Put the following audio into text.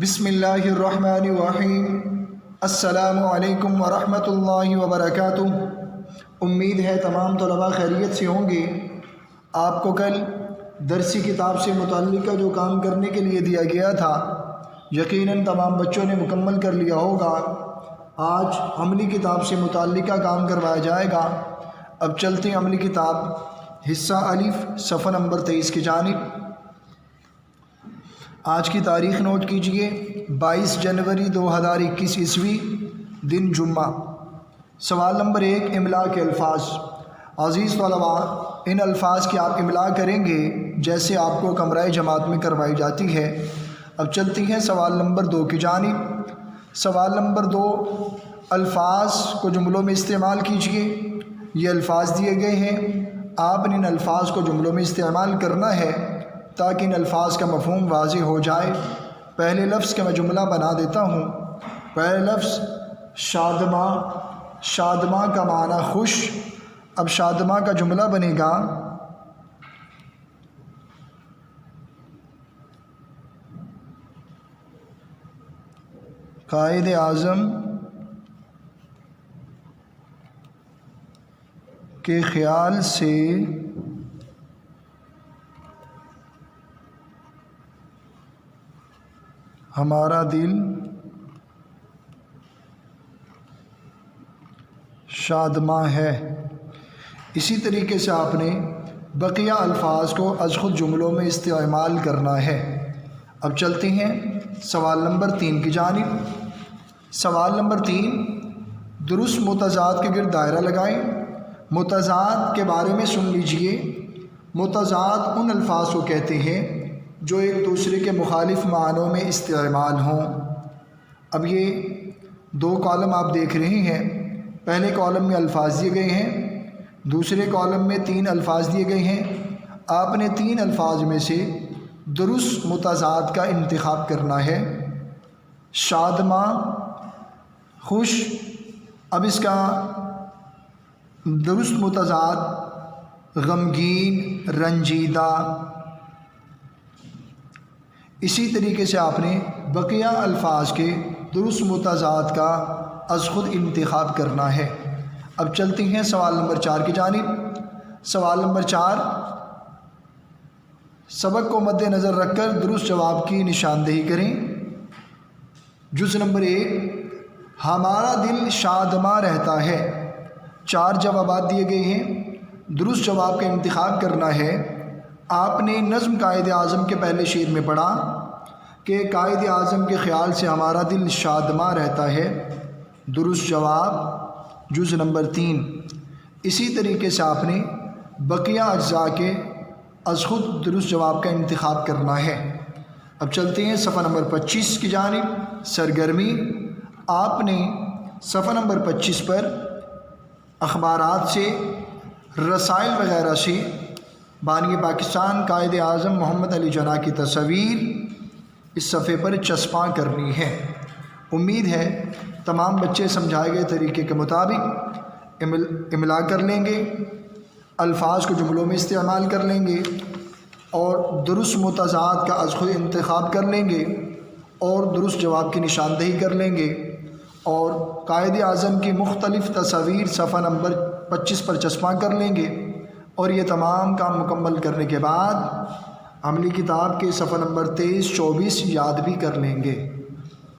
بسم اللہ الرحمن الرحیم۔ السلام علیکم ورحمۃ اللہ وبرکاتہ۔ امید ہے تمام طلباء خیریت سے ہوں گے۔ آپ کو کل درسی کتاب سے متعلقہ جو کام کرنے کے لیے دیا گیا تھا یقیناً تمام بچوں نے مکمل کر لیا ہوگا۔ آج عملی کتاب سے متعلقہ کام کروایا جائے گا۔ اب چلتے ہیں عملی کتاب حصہ الف صفحہ نمبر 23 کی جانب۔ آج کی تاریخ نوٹ کیجئے، 22 جنوری 2021 عیسوی، دن جمعہ۔ سوال نمبر 1، املا کے الفاظ۔ عزیز طلباء، ان الفاظ کی آپ املا کریں گے جیسے آپ کو کمرہ جماعت میں کروائی جاتی ہے۔ اب چلتی ہیں سوال نمبر 2 کی جانب۔ سوال نمبر 2، الفاظ کو جملوں میں استعمال کیجئے۔ یہ الفاظ دیے گئے ہیں، آپ نے ان الفاظ کو جملوں میں استعمال کرنا ہے تاکہ ان الفاظ کا مفہوم واضح ہو جائے۔ پہلے لفظ کا میں جملہ بنا دیتا ہوں۔ پہلے لفظ شادماں۔ شادماں کا معنی خوش۔ اب شادماں کا جملہ بنے گا، قائد اعظم کے خیال سے ہمارا دل شادماں ہے۔ اسی طریقے سے آپ نے بقیہ الفاظ کو از خود جملوں میں استعمال کرنا ہے۔ اب چلتے ہیں سوال نمبر 3 کی جانب۔ سوال نمبر 3، درست متضاد کے گرد دائرہ لگائیں۔ متضاد کے بارے میں سن لیجئے۔ متضاد ان الفاظ کو کہتے ہیں جو ایک دوسرے کے مخالف معنوں میں استعمال ہوں۔ اب یہ 2 کالم آپ دیکھ رہے ہیں۔ پہلے کالم میں الفاظ دیے گئے ہیں، دوسرے کالم میں 3 الفاظ دیے گئے ہیں۔ آپ نے 3 الفاظ میں سے درست متضاد کا انتخاب کرنا ہے۔ شادماں، خوش۔ اب اس کا درست متضاد غمگین، رنجیدہ۔ اسی طریقے سے آپ نے بقیہ الفاظ کے درست متضاد کا از خود انتخاب کرنا ہے۔ اب چلتے ہیں سوال نمبر 4 کی جانب۔ سوال نمبر 4، سبق کو مد نظر رکھ کر درست جواب کی نشاندہی کریں۔ جز نمبر 1، ہمارا دل شادماں رہتا ہے۔ 4 جوابات دیے گئے ہیں، درست جواب کا انتخاب کرنا ہے۔ آپ نے نظم قائد اعظم کے پہلے شعر میں پڑھا کہ قائد اعظم کے خیال سے ہمارا دل شادماں رہتا ہے۔ درست جواب جز نمبر 3۔ اسی طریقے سے آپ نے بقیہ اجزاء کے از خود درست جواب کا انتخاب کرنا ہے۔ اب چلتے ہیں صفحہ نمبر 25 کی جانب، سرگرمی۔ آپ نے صفحہ نمبر 25 پر اخبارات سے، رسائل وغیرہ سے بانی پاکستان قائد اعظم محمد علی جناح کی تصویر اس صفحے پر چسپاں کرنی ہے۔ امید ہے تمام بچے سمجھائے گئے طریقے کے مطابق املا کر لیں گے، الفاظ کو جملوں میں استعمال کر لیں گے اور درست متضاد کا از خود انتخاب کر لیں گے اور درست جواب کی نشاندہی کر لیں گے اور قائد اعظم کی مختلف تصاویر صفحہ نمبر 25 پر چسپاں کر لیں گے، اور یہ تمام کام مکمل کرنے کے بعد عملی کتاب کے صفحہ نمبر 23-24 یاد بھی کر لیں گے۔